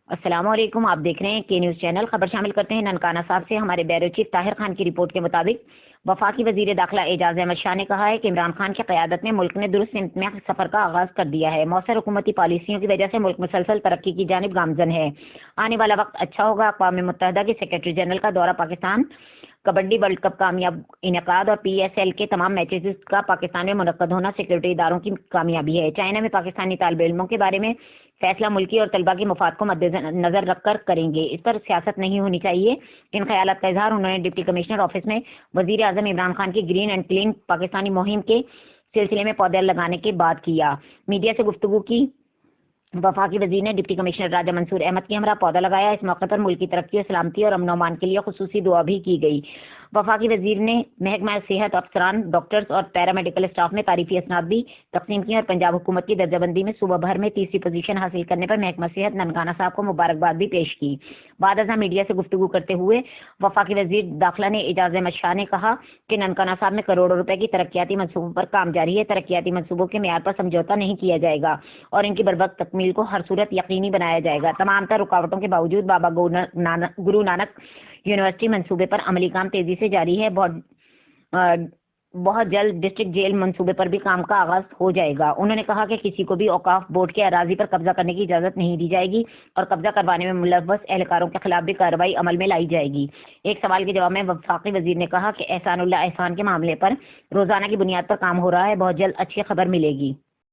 السلام علیکم، آپ دیکھ رہے ہیں کے نیوز چینل۔ خبر شامل کرتے ہیں ننکانہ صاحب سے۔ ہمارے بیورو چیف طاہر خان کی رپورٹ کے مطابق وفاقی وزیر داخلہ اعجاز احمد شاہ نے کہا ہے کہ عمران خان کی قیادت میں ملک نے درست سمت میں سفر کا آغاز کر دیا ہے۔ مؤثر حکومتی پالیسیوں کی وجہ سے ملک مسلسل ترقی کی جانب گامزن ہے۔ آنے والا وقت اچھا ہوگا۔ اقوام متحدہ کے سیکرٹری جنرل کا دورہ پاکستان، کبڈی ورلڈ کپ کامیاب انعقاد اور پی ایس ایل کے تمام میچز کا پاکستان میں منعقد ہونا سیکورٹی اداروں کی کامیابی ہے۔ چائنا میں پاکستانی طالب علموں کے بارے میں فیصلہ ملکی اور طلبہ کے مفاد کو مد نظر رکھ کر کریں گے۔ اس پر سیاست نہیں ہونی چاہیے۔ ان خیالات کا اظہار انہوں نے ڈپٹی کمشنر آفس میں وزیر اعظم عمران خان کی گرین اینڈ کلین پاکستانی مہم کے سلسلے میں پودے لگانے کے بعد کیا۔ میڈیا سے گفتگو کی وفاقی وزیر نے ڈپٹی کمشنر راجہ منصور احمد کے ہمراہ پودا لگایا۔ اس موقع پر ملک کی ترقی اور سلامتی اور امن و امان کے لیے خصوصی دعا بھی کی گئی۔ وفاقی وزیر نے محکمہ صحت افسران، ڈاکٹرز اور پیرامیڈیکل اسٹاف میں تعریفی اسناد بھی تقسیم کی اور پنجاب حکومت کی درجہ بندی میں صوبہ بھر میں تیسری پوزیشن حاصل کرنے پر محکمہ صحت ننکانہ صاحب کو مبارکباد بھی پیش کی۔ بعد ازاں میڈیا سے گفتگو کرتے ہوئے وفاقی وزیر داخلہ نے اعجاز احمد شاہ نے کہا کہ ننکانہ صاحب میں کروڑوں روپے کی ترقیاتی منصوبوں پر کام جاری ہے۔ ترقیاتی منصوبوں کے معیار پر سمجھوتہ نہیں کیا جائے گا اور ان کی بروقت تکمیل کو ہر صورت یقینی بنایا جائے گا۔ تمام تر رکاوٹوں کے باوجود بابا گرو نانک یونیورسٹی منصوبے پر عملی کام تیزی سے جاری ہے۔ بہت جلد ڈسٹرکٹ جیل منصوبے پر بھی کام کا آغاز ہو جائے گا۔ انہوں نے کہا کہ کسی کو بھی اوقاف بورڈ کے اراضی پر قبضہ کرنے کی اجازت نہیں دی جائے گی اور قبضہ کروانے میں ملوث اہلکاروں کے خلاف بھی کارروائی عمل میں لائی جائے گی۔ ایک سوال کے جواب میں وفاقی وزیر نے کہا کہ احسان اللہ احسان کے معاملے پر روزانہ کی بنیاد پر کام ہو رہا ہے، بہت جلد اچھی خبر ملے گی۔